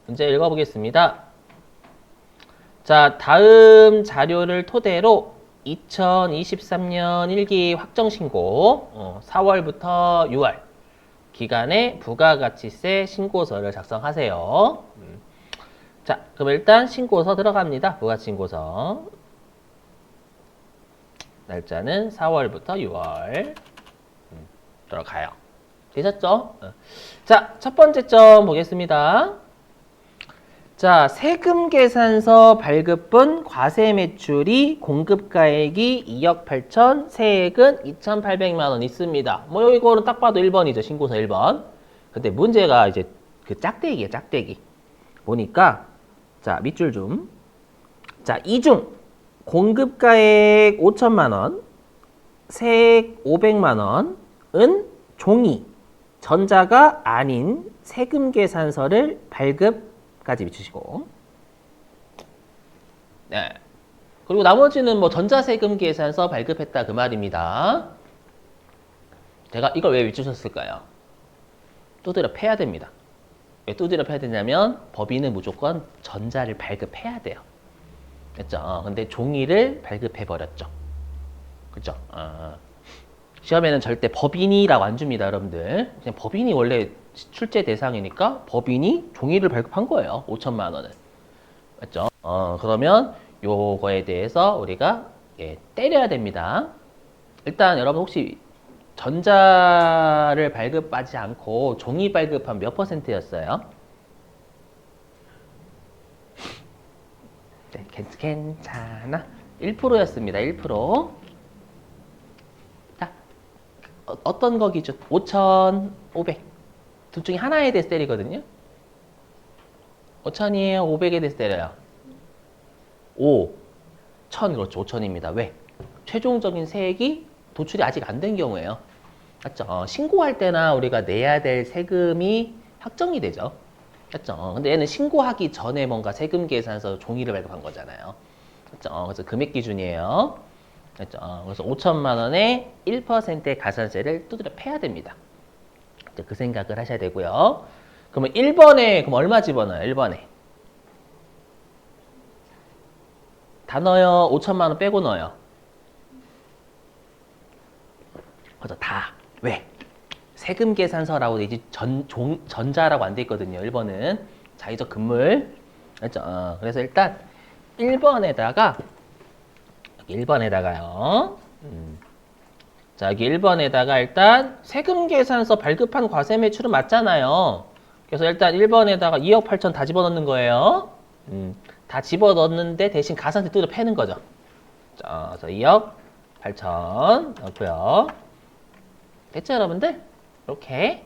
문제 읽어보겠습니다. 자, 다음 자료를 토대로 2023년 1기 확정신고 4월부터 6월 기간에 부가가치세 신고서를 작성하세요. 자, 그럼 일단 신고서 들어갑니다. 부가신고서. 날짜는 4월부터 6월 들어가요. 되셨죠? 자, 첫 번째 점 보겠습니다. 자, 세금 계산서 발급분 과세 매출이 공급가액이 2억 8천, 세액은 2,800만 원 있습니다. 뭐 이거는 딱 봐도 1번이죠. 신고서 1번. 근데 문제가 이제 그 짝대기예요, 짝대기. 보니까 자, 밑줄 좀. 자, 이중 공급가액 5천만 원, 세액 500만 원은 종이, 전자가 아닌 세금 계산서를 발급까지 비추시고, 네. 그리고 나머지는 뭐 전자세금 계산서 발급했다 그 말입니다. 제가 이걸 왜 비추셨을까요? 두드려 패야 됩니다. 왜 두드려 패야 되냐면 법인은 무조건 전자를 발급해야 돼요. 그렇죠? 근데 종이를 발급해 버렸죠. 그렇죠? 시험에는 절대 법인이라고 안 줍니다, 여러분들. 그냥 법인이 원래 출제 대상이니까 법인이 종이를 발급한 거예요. 5천만 원을. 맞죠? 그러면 요거에 대해서 우리가 때려야 됩니다. 일단 여러분 혹시 전자를 발급하지 않고 종이 발급한 몇 %였어요? 네, 괜찮아. 1%였습니다. 1%. 자, 어떤 거 기준? 5,500. 둘 중에 하나에 대해서 때리거든요. 5,000이에요? 500에 대해서 때려요? 5. 1,000, 그렇죠. 5,000입니다. 왜? 최종적인 세액이 도출이 아직 안 된 경우에요. 맞죠? 신고할 때나 우리가 내야 될 세금이 확정이 되죠. 맞죠? 근데 얘는 신고하기 전에 뭔가 세금 계산서 종이를 발급한 거잖아요. 맞죠? 그래서 금액 기준이에요. 맞죠? 그래서 5천만 원에 1%의 가산세를 두드려 패야 됩니다. 그 생각을 하셔야 되고요. 그러면 1번에 그럼 얼마 집어넣어요? 1번에. 다 넣어요? 5천만 원 빼고 넣어요? 그죠? 다. 왜? 세금 계산서라고 돼 있지 전자라고 안 돼 있거든요. 1번은 자의적 금물. 그렇죠? 그래서 일단 1번에다가 여기 1번에다가요. 자, 여기 1번에다가 일단 세금 계산서 발급한 과세 매출은 맞잖아요. 그래서 일단 1번에다가 2억 8천 다 집어넣는 거예요. 다 집어넣는데 대신 가산세 뜯어 패는 거죠. 자, 그래서 2억 8천 넣고요. 됐죠, 여러분들? 이렇게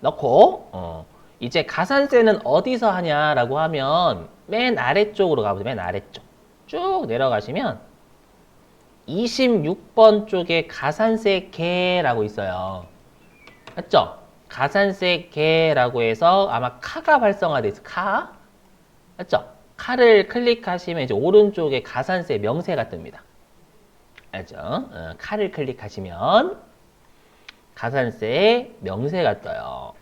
넣고 이제 가산세는 어디서 하냐라고 하면 맨 아래쪽으로 가보세요. 맨 아래쪽. 쭉 내려가시면 26번 쪽에 가산세 계라고 있어요. 맞죠? 가산세 계라고 해서 아마 카가 발송화돼 있어요. 카. 맞죠? 카를 클릭하시면 이제 오른쪽에 가산세 명세가 뜹니다. 알죠? 카를 클릭하시면 가산세 명세가 떠요.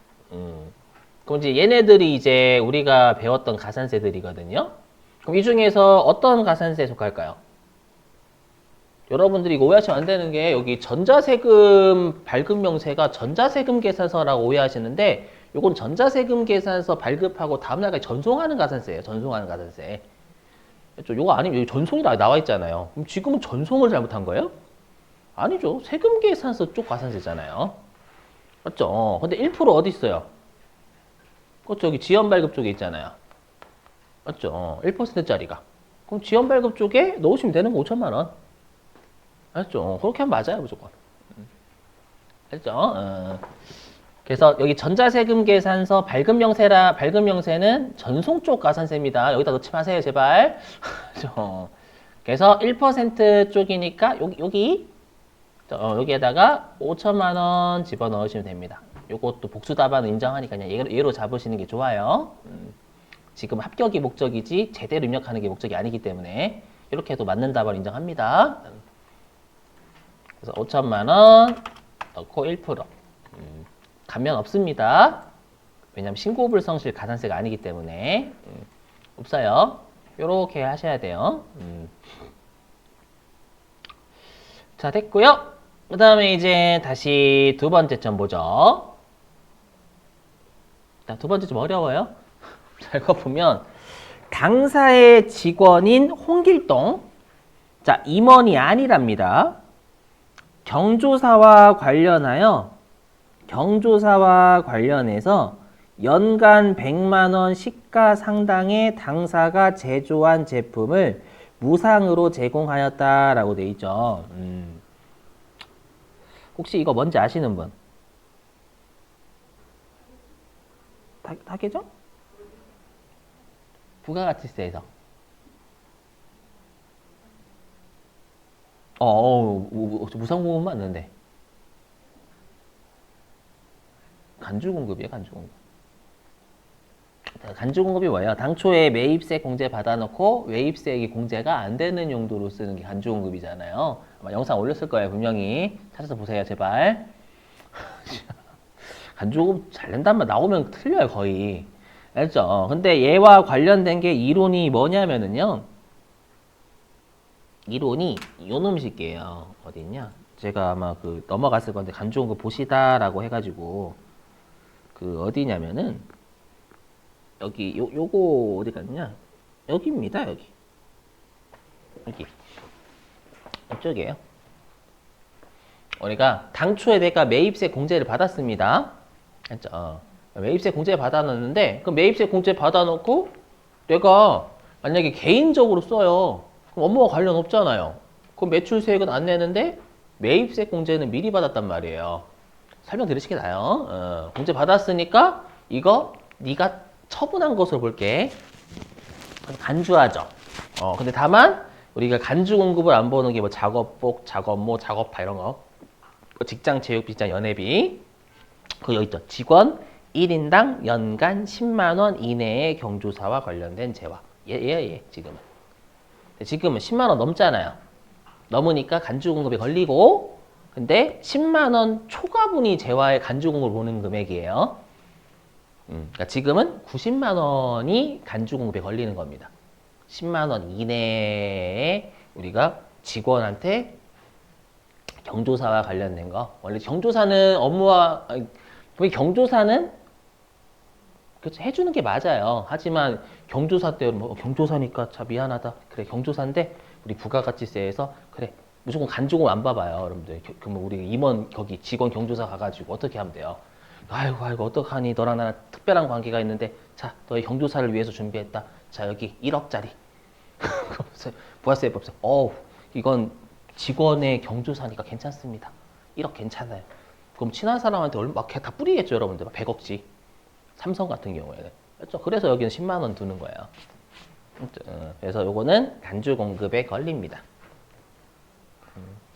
그럼 이제 얘네들이 이제 우리가 배웠던 가산세들이거든요. 그럼 이 중에서 어떤 가산세에 속할까요? 여러분들이 이거 오해하시면 안 되는 게 여기 전자세금 발급 명세가 전자세금 계산서라고 오해하시는데 요건 전자세금 계산서 발급하고 다음날까지 전송하는 가산세예요. 전송하는 가산세. 그렇죠? 요거 아니면 여기 전송이 나와 있잖아요. 그럼 지금은 전송을 잘못한 거예요? 아니죠. 세금 계산서 쪽 가산세잖아요. 맞죠? 근데 1% 어디 있어요? 그렇죠. 여기 지연 발급 쪽에 있잖아요. 맞죠? 1%짜리가. 그럼 지연 발급 쪽에 넣으시면 되는 거 5천만 원. 알죠? 그렇게 하면 맞아요, 무조건. 알죠? 그래서 여기 전자세금 계산서 발급 명세는 전송 쪽 가산세입니다. 여기다 넣지 마세요, 제발. 그래서 1% 쪽이니까 여기에다가 5천만 원 집어넣으시면 됩니다. 요것도 복수 답안을 인정하니까 그냥 얘로 잡으시는 게 좋아요. 지금 합격이 목적이지 제대로 입력하는 게 목적이 아니기 때문에 이렇게 해도 맞는 답안을 인정합니다. 그래서 5천만 원 넣고 1%. 감면 없습니다. 왜냐면 신고불성실 가산세가 아니기 때문에 없어요. 요렇게 하셔야 돼요. 자, 됐고요. 그 다음에 이제 다시 두 번째 점 보죠. 자, 두 번째 좀 어려워요. 자, 이거 보면 당사의 직원인 홍길동, 자, 임원이 아니랍니다. 경조사와 관련해서 연간 100만 원 시가 상당의 당사가 제조한 제품을 무상으로 제공하였다라고 돼 있죠. 혹시 이거 뭔지 아시는 분? 다 깨죠? 부가가치세에서. 무상공급 맞는데. 간주공급이에요, 간주공급. 간주공급이 뭐예요? 당초에 매입세 공제 받아놓고 매입세액이 공제가 안 되는 용도로 쓰는 게 간주공급이잖아요. 아마 영상 올렸을 거예요, 분명히. 찾아서 보세요, 제발. 간주공급 잘 낸단 말 나오면 틀려요, 거의. 알죠? 근데 얘와 관련된 게 이론이 뭐냐면은요. 이론이 요놈식이에요. 어디 있냐? 제가 아마 그 넘어갔을 건데 간주공급 보시다라고 해가지고 그 어디냐면은 여기 요거 어디 갔냐? 여기입니다. 여기 이쪽이에요. 우리가 당초에 내가 매입세 공제를 받았습니다. 했죠? 매입세 공제 받아놨는데 그 매입세 공제 받아놓고 내가 만약에 개인적으로 써요. 그럼 업무와 관련 없잖아요. 그럼 매출세액은 안 내는데 매입세 공제는 미리 받았단 말이에요. 설명드리시게 나요. 공제 받았으니까 이거 네가 처분한 것으로 볼게. 간주하죠. 근데 다만 우리가 간주 공급을 안 보는 게 뭐 작업복, 작업모, 작업파 이런 거. 직장 체육비, 직장 연회비. 그 여기 있죠. 직원 1인당 연간 10만 원 이내의 경조사와 관련된 재화. 지금은. 지금은 10만 원 넘잖아요. 넘으니까 간주 공급에 걸리고 근데 10만 원 초과분이 재화의 간주 공급을 보는 금액이에요. 그러니까 지금은 90만 원이 간주 공급에 걸리는 겁니다. 10만 원 이내에 우리가 직원한테 경조사와 관련된 거. 원래 경조사는 경조사는 그렇죠. 해주는 게 맞아요. 하지만 경조사 때 뭐 경조사니까 참 미안하다. 그래 경조사인데 우리 부가가치세에서 그래 무조건 간주공 안 봐봐요, 여러분들. 그러면 우리 임원 거기 직원 경조사 가가지고 어떻게 하면 돼요? 아이고 어떡하니 너랑 나랑 특별한 관계가 있는데 자 너의 경조사를 위해서 준비했다. 자 여기 1억짜리 부가세법세. 이건 직원의 경조사니까 괜찮습니다. 1억 괜찮아요. 그럼 친한 사람한테 얼마 막 다 뿌리겠죠, 여러분들. 100억씩. 삼성 같은 경우에는. 그렇죠? 그래서 여기는 10만 원 두는 거예요. 그래서 요거는 간주 공급에 걸립니다.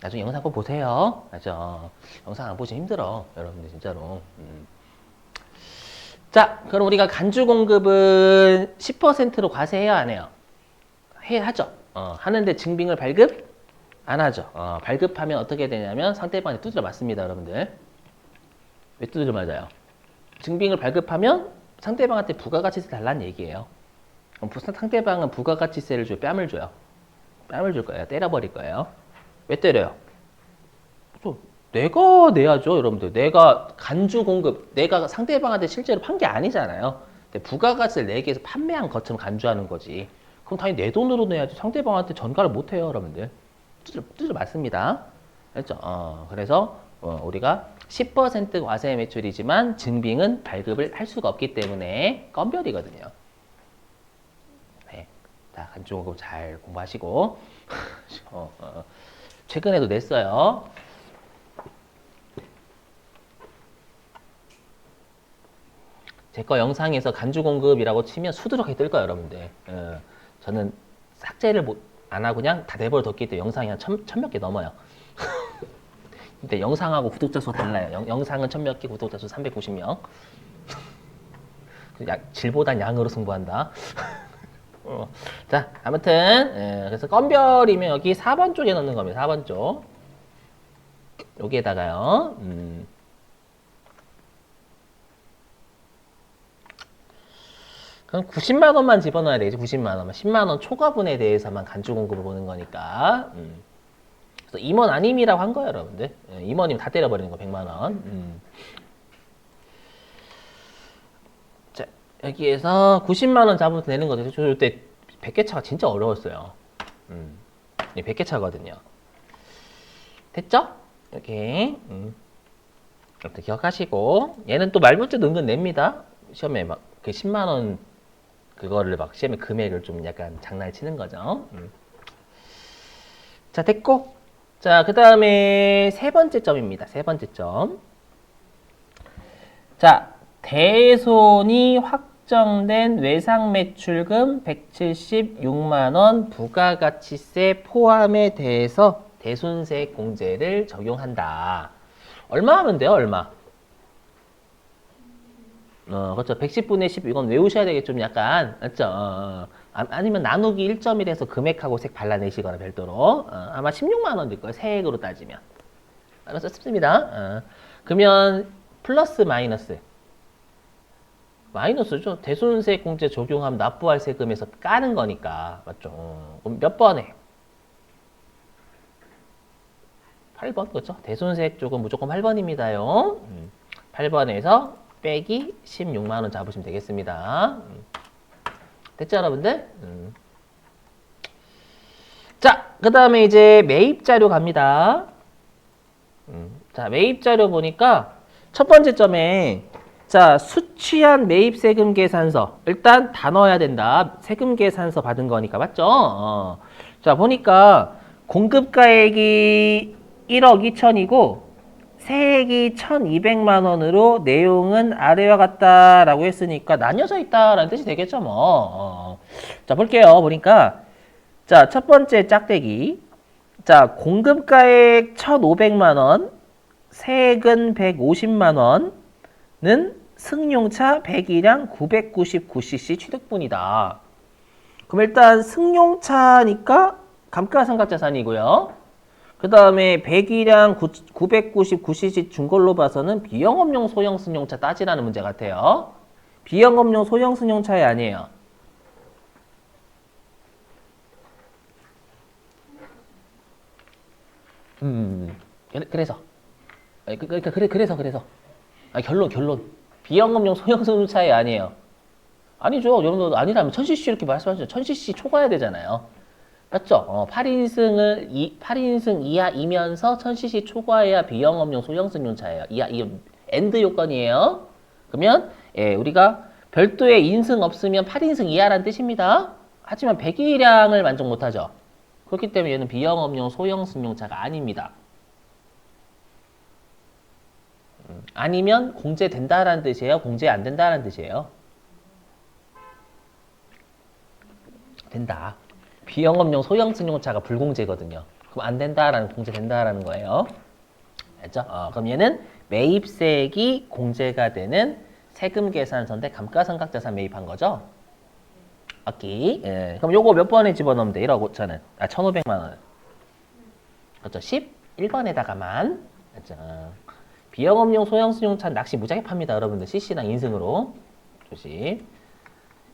나중에 영상 꼭 보세요. 맞죠? 영상 안 보시면 힘들어. 여러분들 진짜로. 자, 그럼 우리가 간주 공급은 10%로 과세해야 안 해요? 하죠. 하는데 증빙을 발급? 안 하죠. 발급하면 어떻게 되냐면 상대방한테 두드려 맞습니다, 여러분들. 왜 두드려 맞아요? 증빙을 발급하면 상대방한테 부가가치세 달라는 얘기예요. 그럼 상대방은 부가가치세를 줘요? 뺨을 줘요? 뺨을 줄 거예요. 때려버릴 거예요. 왜 때려요? 내가 내야죠, 여러분들. 내가 간주 공급, 내가 상대방한테 실제로 판 게 아니잖아요. 근데 부가가치를 내기 위해서 판매한 것처럼 간주하는 거지. 그럼 당연히 내 돈으로 내야지. 상대방한테 전가를 못 해요, 여러분들. 두드려 맞습니다. 알죠? 그래서 우리가 10% 과세 매출이지만 증빙은 발급을 할 수가 없기 때문에 건별이거든요. 네. 자, 간주공급 잘 공부하시고 최근에도 냈어요. 제 거 영상에서 간주공급이라고 치면 수두룩하게 뜰 거예요, 여러분들. 저는 삭제를 안 하고 그냥 다 내버려 뒀기 때문에 영상이 한 천몇 개 넘어요. 근데 영상하고 구독자 수가 달라요. 영상은 1000몇 개, 구독자 수 390명. 질보단 양으로 승부한다. 자, 아무튼 그래서 건별이면 여기 4번 쪽에 넣는 겁니다. 4번 쪽. 여기에다가요. 그럼 90만 원만 집어넣어야 되겠지. 90만 원만. 10만 원 초과분에 대해서만 간주 공급을 보는 거니까. 그래서 임원 아님이라고 한 거예요, 여러분들. 임원이면 다 때려버리는 거, 100만 원. 자, 여기에서 90만 원 잡으면 되는 거죠. 저 이때 100개 차가 진짜 어려웠어요. 100개 차거든요. 됐죠? 이렇게. 이렇게 기억하시고. 얘는 또 말문제도 은근 냅니다. 시험에 막 그 10만 원 그거를 막 시험에 금액을 좀 약간 장난을 치는 거죠. 자, 됐고. 자, 그 다음에 세 번째 점입니다. 세 번째 점. 자, 대손이 확정된 외상 매출금 176만 원 부가가치세 포함에 대해서 대손세 공제를 적용한다. 얼마 하면 돼요? 얼마? 그렇죠. 110분의 10 이건 외우셔야 되겠죠. 좀 약간 맞죠? 아니면 나누기 1.1에서 금액하고 색 발라내시거나 별도로 아마 16만 원 될 거예요. 세액으로 따지면. 알아서 씁니다. 그러면 플러스 마이너스. 마이너스죠. 대손세 공제 적용하면 납부할 세금에서 까는 거니까. 맞죠? 그럼 몇 번에? 8번. 그렇죠? 대손세 쪽은 무조건 8번입니다요. 8번에서 빼기 16만 원 잡으시면 되겠습니다. 됐죠, 여러분들? 자, 그 다음에 이제 매입 자료 갑니다. 자, 매입 자료 보니까 첫 번째 점에 자, 수취한 매입 세금 계산서. 일단 다 넣어야 된다. 세금 계산서 받은 거니까, 맞죠? 자, 보니까 공급가액이 1억 2천이고 세액이 1,200만 원으로 내용은 아래와 같다라고 했으니까 나뉘어져 있다라는 뜻이 되겠죠, 뭐. 자, 볼게요. 보니까 자, 첫 번째 짝대기. 자, 공급가액 1,500만 원, 세액은 150만 원은 승용차 100이량 999cc 취득분이다. 그럼 일단 승용차니까 감가상각자산이고요. 그 다음에 100이량 999cc 준 걸로 봐서는 비영업용 소형 승용차 따지라는 문제 같아요. 비영업용 소형 승용차에 아니에요. 그래서. 그래서. 결론. 비영업용 소형 승용차에 아니에요. 아니죠. 여러분들 아니라면 1000cc 이렇게 말씀하시죠. 1000cc 초과해야 되잖아요. 맞죠? 8인승 이하이면서 1000cc 초과해야 비영업용 소형 승용차예요. 이 엔드 요건이에요. 그러면 예, 우리가 별도의 인승 없으면 8인승 이하라는 뜻입니다. 하지만 100일량을 만족 못하죠. 그렇기 때문에 얘는 비영업용 소형 승용차가 아닙니다. 아니면 공제된다라는 뜻이에요? 공제 안 된다라는 뜻이에요? 된다. 비영업용 소형 승용차가 불공제거든요. 그럼 안 된다라는 공제된다라는 거예요. 알죠? 그럼 얘는 매입세액이 공제가 되는 세금 계산서인데 감가상각자산 매입한 거죠? 오케이. 예. 그럼 요거 몇 번에 집어넣으면 돼? 1억 5천은. 1,500만 원. 그렇죠? 11번에다가만. 그렇죠? 비영업용 소형 승용차는 낚시 무지하게 팝니다. 여러분들 CC랑 인승으로. 조심.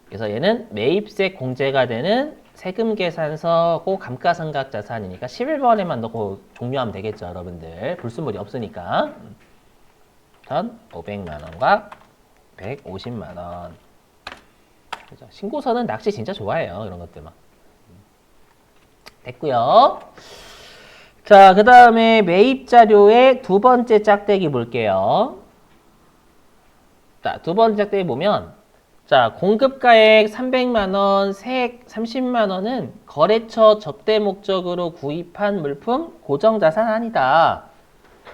그래서 얘는 매입세 공제가 되는 세금 계산서고 감가상각자산이니까 11번에만 넣고 종료하면 되겠죠, 여러분들. 불순물이 없으니까. 1,500만 원과 150만 원. 그죠? 신고서는 낚시 진짜 좋아해요, 이런 것들만. 됐고요. 자, 그 다음에 매입 자료의 두 번째 짝대기 볼게요. 자, 두 번째 짝대기 보면 자, 공급가액 300만 원, 세액 30만 원은 거래처 접대 목적으로 구입한 물품 고정자산 아니다.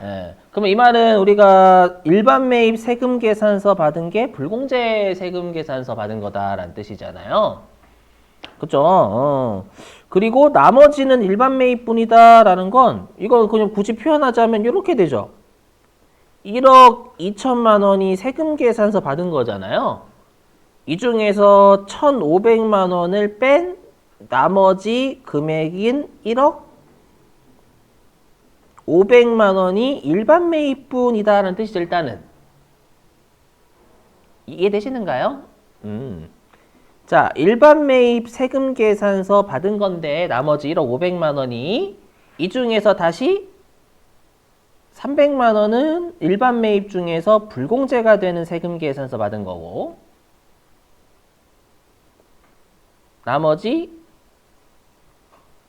예. 그러면 이 말은 우리가 일반 매입 세금 계산서 받은 게 불공제 세금 계산서 받은 거다라는 뜻이잖아요. 그죠? 그리고 나머지는 일반 매입분이다라는 건 이건 그냥 굳이 표현하자면 이렇게 되죠. 1억 2천만 원이 세금 계산서 받은 거잖아요. 이 중에서 1,500만 원을 뺀 나머지 금액인 1억 500만 원이 일반 매입분이다라는 뜻이죠, 일단은. 이해되시는가요? 자, 일반 매입 세금 계산서 받은 건데 나머지 1억 500만 원이 이 중에서 다시 300만 원은 일반 매입 중에서 불공제가 되는 세금 계산서 받은 거고 나머지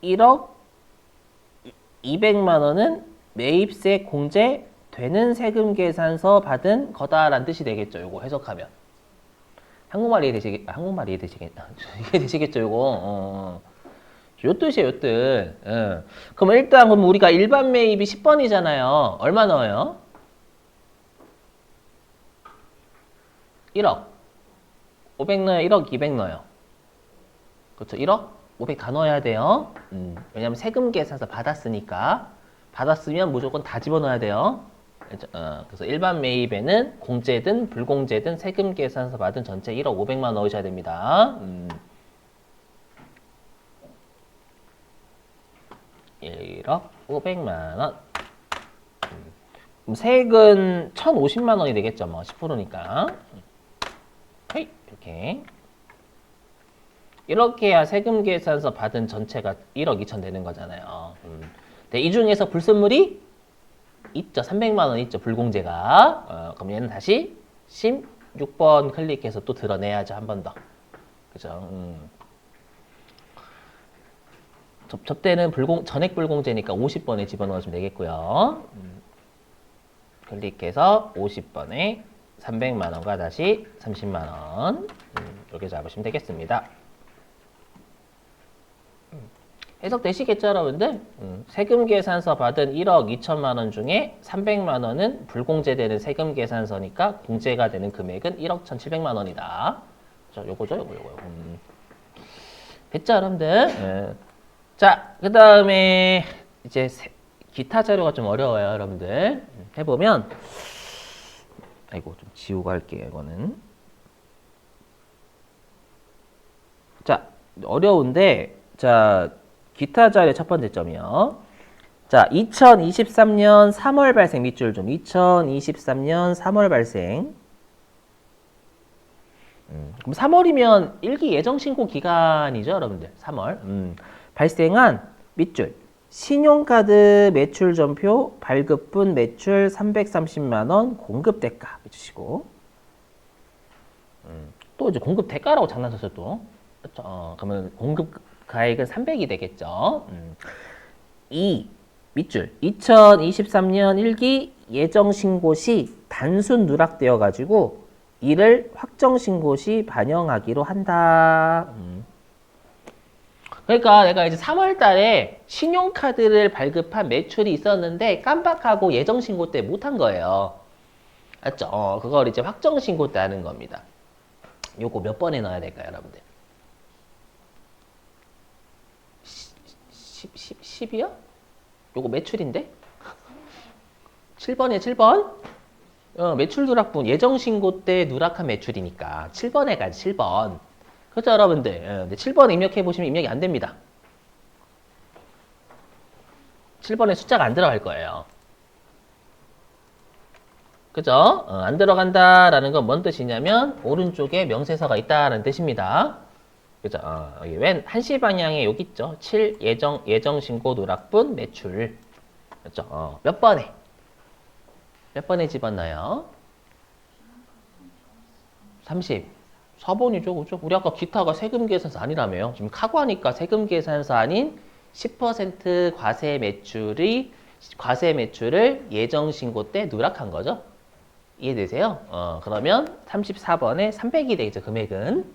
1억 200만 원은 매입세 공제 되는 세금 계산서 받은 거다라는 뜻이 되겠죠. 요거 해석하면. 한국말 이해되시겠죠, 요거. 요 뜻이에요, 요 뜻. 그럼 일단 그럼 우리가 일반 매입이 10번이잖아요. 얼마 넣어요? 1억. 500 넣어요, 1억 200 넣어요. 그렇죠, 1억 500 다 넣어야 돼요. 왜냐면 세금 계산서 받았으니까. 받았으면 무조건 다 집어넣어야 돼요. 그래서 일반 매입에는 공제든 불공제든 세금 계산서 받은 전체 1억 500만 넣으셔야 됩니다. 1억 500만 원. 그럼 세액은 1,050만 원이 되겠죠. 뭐 10%니까. 이렇게. 이렇게 해야 세금 계산서 받은 전체가 1억 2천 되는 거잖아요. 근데 이 중에서 불순물이 있죠. 300만 원 있죠. 불공제가. 그럼 얘는 다시 16번 클릭해서 또 드러내야죠. 한 번 더. 그죠? 접대는 전액 불공제니까 50번에 집어넣으시면 되겠고요. 클릭해서 50번에 300만 원과 다시 30만 원. 이렇게 잡으시면 되겠습니다. 해석되시겠죠, 여러분들? 세금 계산서 받은 1억 2천만 원 중에 300만 원은 불공제되는 세금 계산서니까 공제가 되는 금액은 1억 1,700만 원이다. 요거죠. 됐죠, 여러분들? 네. 자, 그 다음에 이제 기타 자료가 좀 어려워요, 여러분들. 해보면 아이고, 좀 지우고 할게요, 이거는. 자, 어려운데 자, 기타 자료 첫 번째 점이요. 자, 2023년 3월 발생 밑줄 좀. 2023년 3월 발생. 그럼 3월이면 일기 예정 신고 기간이죠, 여러분들. 3월. 발생한 밑줄. 신용카드 매출 전표, 발급분 매출 330만 원, 공급 대가 해주시고. 또 이제 공급 대가라고 장난쳤어요, 또. 그렇죠? 그러면 공급 가액은 300이 되겠죠. 2. 밑줄. 2023년 1기 예정 신고 시 단순 누락되어 가지고 이를 확정 신고 시 반영하기로 한다. 그러니까 내가 이제 3월 달에 신용카드를 발급한 매출이 있었는데 깜빡하고 예정 신고 때 못한 거예요. 맞죠? 그걸 이제 확정 신고 때 하는 겁니다. 요거 몇 번에 넣어야 될까요, 여러분들? 10이요? 요거 매출인데? 7번이에요, 7번? 매출 누락분, 예정신고 때 누락한 매출이니까 7번에 가지, 7번. 그렇죠, 여러분들? 근데 7번 입력해보시면 입력이 안 됩니다. 7번에 숫자가 안 들어갈 거예요. 그죠? 안 들어간다라는 건 뭔 뜻이냐면 오른쪽에 명세서가 있다라는 뜻입니다. 그죠? 여기 왼 1시 방향에 여기 있죠. 7 예정 신고 누락분 매출. 그죠? 몇 번에 집었나요? 30. 4번이죠. 그죠? 우리 아까 기타가 세금 계산서 아니라며요. 지금 카고하니까 세금 계산서 아닌 10% 과세 매출을 예정 신고 때 누락한 거죠. 이해되세요? 그러면 34번에 300이 되겠죠. 금액은.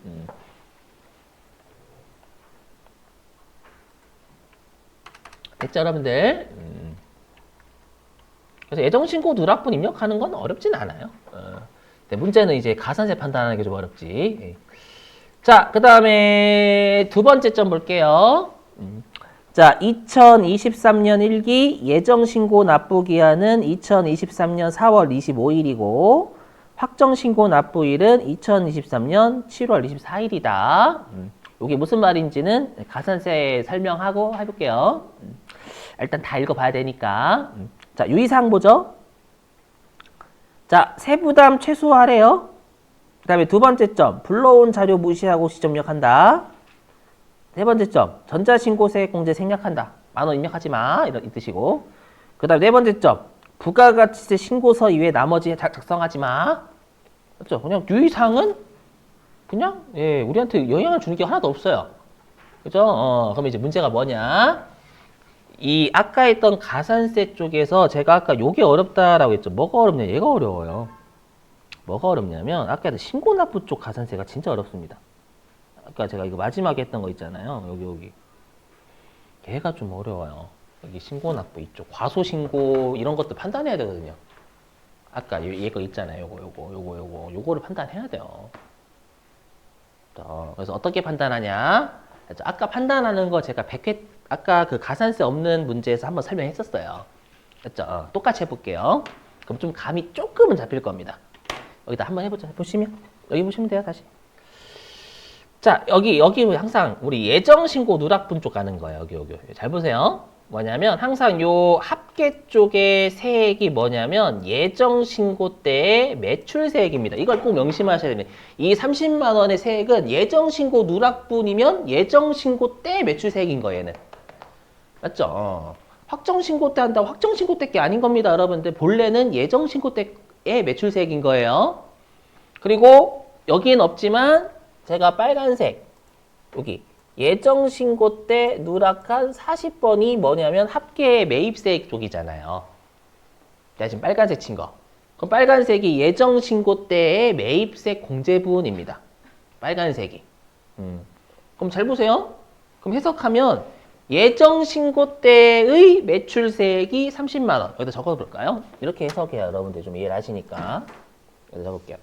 됐죠, 여러분들? 그래서 예정신고 누락분 입력하는 건 어렵진 않아요. 근데 문제는 이제 가산세 판단하는 게 좀 어렵지. 자, 그 다음에 두 번째 점 볼게요. 자, 2023년 1기 예정신고 납부기한은 2023년 4월 25일이고 확정신고 납부일은 2023년 7월 24일이다. 이게 무슨 말인지는 가산세 설명하고 해볼게요. 일단 다 읽어봐야 되니까. 자, 유의사항 보죠. 자, 세부담 최소화래요. 다음에 두 번째 점, 불러온 자료 무시하고 시점 입력한다. 세 번째 점, 전자신고세액 공제 생략한다. 10,000원 입력하지 마. 이 뜻이고. 그 다음에 네 번째 점, 부가가치세 신고서 이외에 나머지 작성하지 마. 그렇죠? 그냥 유의사항은 그냥 우리한테 영향을 주는 게 하나도 없어요. 그죠? 그럼 이제 문제가 뭐냐? 이 아까 했던 가산세 쪽에서 제가 아까 요게 어렵다라고 했죠. 뭐가 어렵냐? 얘가 어려워요. 뭐가 어렵냐면 아까 했던 신고납부 쪽 가산세가 진짜 어렵습니다. 아까 제가 이거 마지막에 했던 거 있잖아요. 여기. 얘가 좀 어려워요. 여기 신고납부 이쪽 과소신고 이런 것도 판단해야 되거든요. 아까 얘거 있잖아요. 요거를 판단해야 돼요. 그래서 어떻게 판단하냐? 아까 판단하는 거 제가 100회 아까 그 가산세 없는 문제에서 한번 설명했었어요. 됐죠? 똑같이 해볼게요. 그럼 좀 감이 조금은 잡힐 겁니다. 여기다 한번 해보자. 보시면 여기 보시면 돼요. 다시. 자, 여기 항상 우리 예정신고 누락분 쪽 가는 거예요. 여기. 잘 보세요. 뭐냐면 항상 요 합계 쪽의 세액이 뭐냐면 예정신고 때의 매출세액입니다. 이걸 꼭 명심하셔야 됩니다. 이 30만 원의 세액은 예정신고 누락분이면 예정신고 때 매출세액인 거예요. 얘는. 맞죠? 확정신고 때 한다고 확정신고 때 게 아닌 겁니다. 여러분들 본래는 예정신고 때의 매출세액인 거예요. 그리고 여기엔 없지만 제가 빨간색 여기 예정신고 때 누락한 40번이 뭐냐면 합계 매입세액 쪽이잖아요. 제가 지금 빨간색 친 거. 그럼 빨간색이 예정신고 때의 매입세 공제분입니다. 빨간색이. 그럼 잘 보세요. 그럼 해석하면 예정신고 때의 매출세액이 30만 원. 여기다 적어볼까요? 이렇게 해석해요. 여러분들 좀 이해를 하시니까. 여기다 적을게요.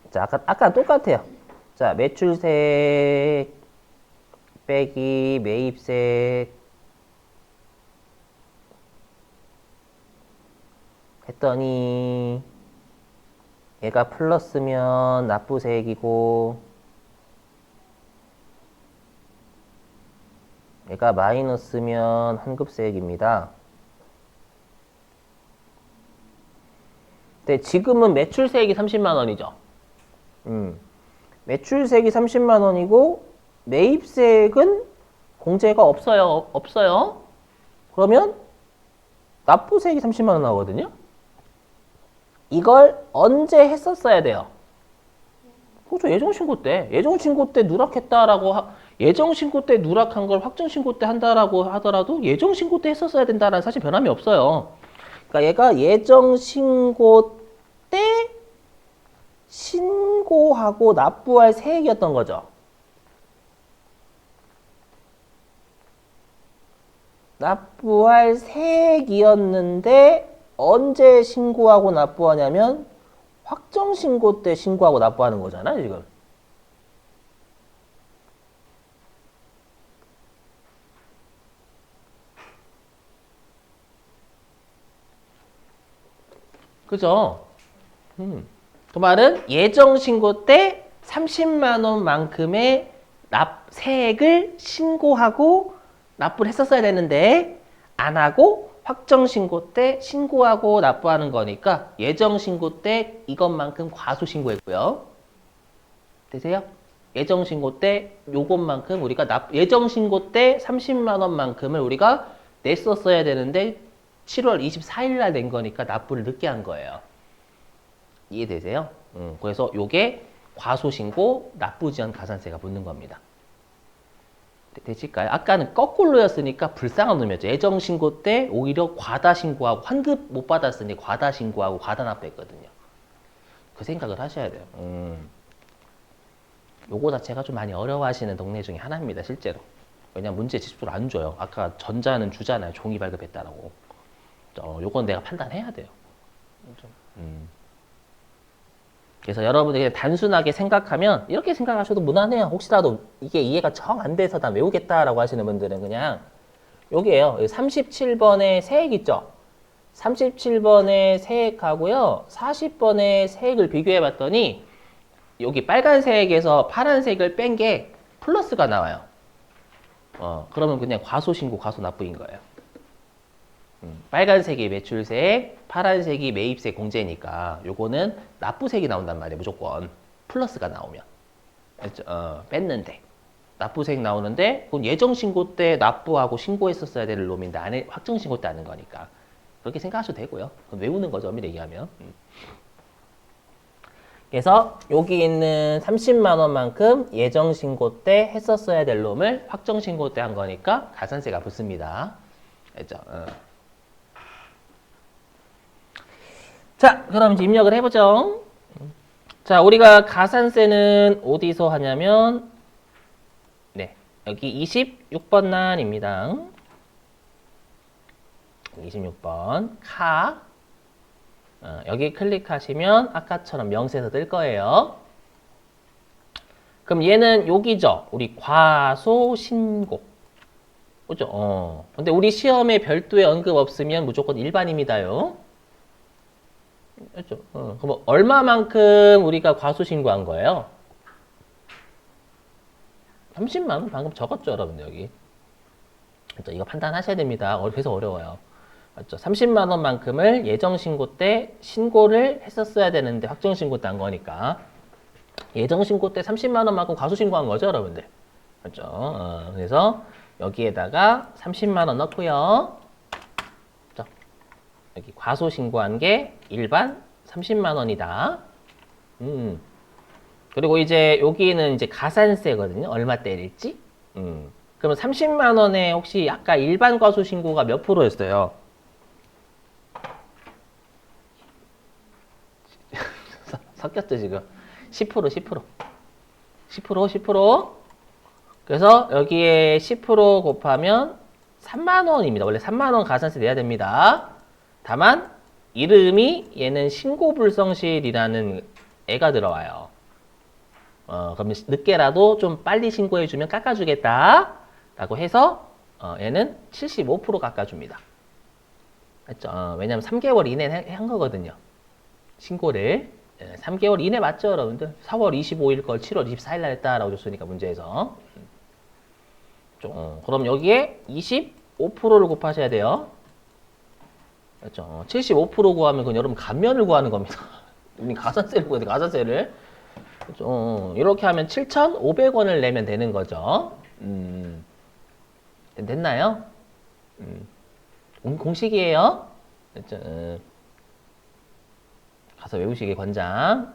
자, 아까 똑같아요. 자, 매출세액 빼기 매입세액 했더니 얘가 플러스면 납부세액이고 얘가 마이너스면 환급세액입니다. 근데 지금은 매출세액이 30만 원이죠. 매출세액이 30만 원이고 매입세액은 공제가 없어요. 그러면 납부세액이 30만 원 나오거든요. 이걸 언제 했었어야 돼요? 그렇죠. 예정신고 때. 예정신고 때 누락했다라고 예정신고 때 누락한 걸 확정신고 때 한다라고 하더라도 예정신고 때 했었어야 된다는 사실 변함이 없어요. 그러니까 얘가 예정신고 때 신고하고 납부할 세액이었던 거죠. 납부할 세액이었는데 언제 신고하고 납부하냐면 확정신고 때 신고하고 납부하는 거잖아요, 지금. 그죠? 그 말은 예정신고 때 30만 원만큼의 세액을 신고하고 납부를 했었어야 되는데 안 하고 확정신고 때 신고하고 납부하는 거니까 예정신고 때 이것만큼 과소신고했고요. 되세요? 예정신고 때 요것만큼 우리가 예정신고 때 30만 원만큼을 우리가 냈었어야 되는데 7월 24일 날 낸 거니까 납부를 늦게 한 거예요. 이해되세요? 그래서 요게 과소신고 납부지연 가산세가 붙는 겁니다. 되실까요? 아까는 거꾸로였으니까 불쌍한 놈이었죠. 예정신고 때 오히려 과다신고하고 환급 못 받았으니 과다신고하고 과다납부했거든요. 그 생각을 하셔야 돼요. 요거 자체가 좀 많이 어려워하시는 동네 중에 하나입니다. 실제로. 왜냐면 문제 지수를 안 줘요. 아까 전자는 주잖아요. 종이 발급했다라고. 요건 내가 판단해야 돼요. 그래서 여러분들이 그냥 단순하게 생각하면 이렇게 생각하셔도 무난해요. 혹시라도 이게 이해가 정 안 돼서 다 외우겠다라고 하시는 분들은 그냥 여기에요. 37번의 세액 있죠? 37번의 세액하고요. 40번의 세액을 비교해 봤더니 여기 빨간색에서 파란색을 뺀 게 플러스가 나와요. 그러면 그냥 과소신고, 과소납부인 거예요. 빨간색이 매출색, 파란색이 매입세 공제니까 요거는 납부색이 나온단 말이에요. 무조건 플러스가 나오면. 알죠? 뺐는데 납부색 나오는데 그건 예정신고 때 납부하고 신고했었어야 되는 놈인데 안에 확정신고 때 하는 거니까 그렇게 생각하셔도 되고요. 그건 외우는 거죠. 엄밀히 얘기하면. 그래서 여기 있는 30만 원만큼 예정신고 때 했었어야 될 놈을 확정신고 때 한 거니까 가산세가 붙습니다. 알죠? 자, 그럼 이제 입력을 해보죠. 자, 우리가 가산세는 어디서 하냐면, 네, 여기 26번 난입니다. 26번, 카. 여기 클릭하시면 아까처럼 명세서 뜰 거예요. 그럼 얘는 여기죠. 우리 과소신고. 그죠? 근데 우리 시험에 별도의 언급 없으면 무조건 일반입니다요. 그렇죠. 그럼 얼마만큼 우리가 과소신고한 거예요? 30만 원 방금 적었죠, 여러분들 여기. 그렇죠? 이거 판단하셔야 됩니다. 그래서 어려워요. 맞죠? 30만 원만큼을 예정신고 때 신고를 했었어야 되는데 확정신고 때 한 거니까 예정신고 때 30만 원만큼 과소신고한 거죠, 여러분들. 그렇죠? 그래서 여기에다가 30만 원 넣고요. 여기 과소신고한 게 일반 30만 원이다. 그리고 이제 여기는 이제 가산세거든요. 얼마 때릴지. 그러면 30만 원에 혹시 아까 일반 과소신고가 몇 프로였어요? 섞였죠, 지금. 10%. 그래서 여기에 10% 곱하면 3만 원입니다. 원래 3만 원 가산세 내야 됩니다. 다만 이름이 얘는 신고불성실이라는 애가 들어와요. 그러면 늦게라도 좀 빨리 신고해주면 깎아주겠다 라고 해서 얘는 75% 깎아줍니다. 맞죠? 왜냐면 3개월 이내에 한 거거든요. 신고를. 3개월 이내 맞죠, 여러분들? 4월 25일 걸 7월 24일 날 했다라고 줬으니까 문제에서. 그럼 여기에 25%를 곱하셔야 돼요. 그렇죠. 75% 구하면 그건 여러분 감면을 구하는 겁니다. 우리 가산세를 구해야 돼, 가산세를. 그렇죠. 이렇게 하면 7,500원을 내면 되는 거죠. 됐나요? 공식이에요. 그렇죠. 가서 외우시길 권장.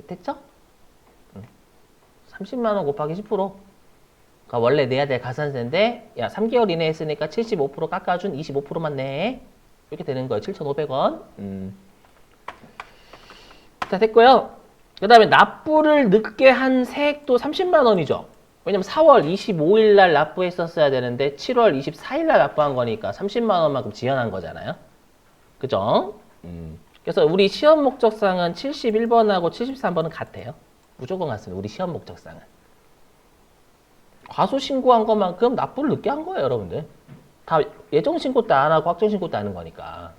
됐죠? 30만 원 곱하기 10%. 그러니까 원래 내야 될 가산세인데 야 3개월 이내 했으니까 75% 깎아준 25%만 내. 이렇게 되는 거예요. 7,500원. 자, 됐고요. 그 다음에 납부를 늦게 한 세액도 30만 원이죠. 왜냐면 4월 25일 날 납부했었어야 되는데 7월 24일 날 납부한 거니까 30만 원만큼 지연한 거잖아요. 그죠? 그래서 우리 시험 목적상은 71번하고 73번은 같아요. 무조건 같습니다. 우리 시험 목적상은. 과소신고한 것만큼 납부를 늦게 한 거예요, 여러분들. 다 예정신고 때 안 하고 확정신고 때 하는 거니까.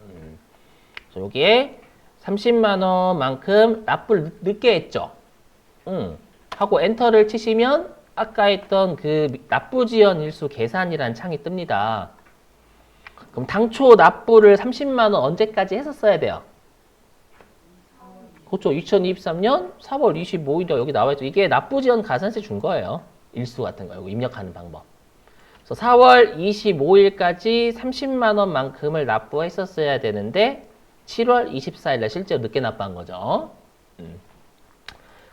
그래서 여기에 30만 원만큼 납부를 늦게 했죠. 하고 엔터를 치시면 아까 했던 그 납부지연 일수 계산이라는 창이 뜹니다. 그럼 당초 납부를 30만 원 언제까지 했었어야 돼요? 그렇죠. 2023년 4월 25일에 여기 나와 있죠. 이게 납부지연 가산세 준 거예요. 일수 같은 거. 이거 입력하는 방법. 그래서 4월 25일까지 30만 원만큼을 납부했었어야 되는데 7월 24일 날 실제로 늦게 납부한 거죠.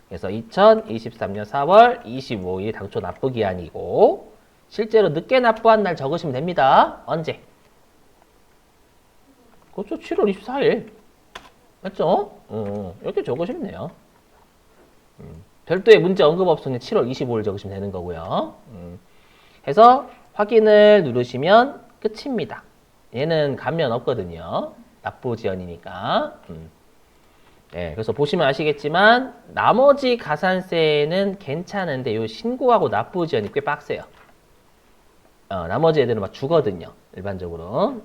그래서 2023년 4월 25일 당초 납부 기한이고 실제로 늦게 납부한 날 적으시면 됩니다. 언제? 그렇죠. 7월 24일. 맞죠? 이렇게 적으시면 돼요. 별도의 문제 언급 없으니 7월 25일 적으시면 되는 거고요. 해서 확인을 누르시면 끝입니다. 얘는 감면 없거든요. 납부지연이니까. 네, 그래서 보시면 아시겠지만 나머지 가산세는 괜찮은데 요 신고하고 납부지연이 꽤 빡세요. 나머지 애들은 막 주거든요. 일반적으로.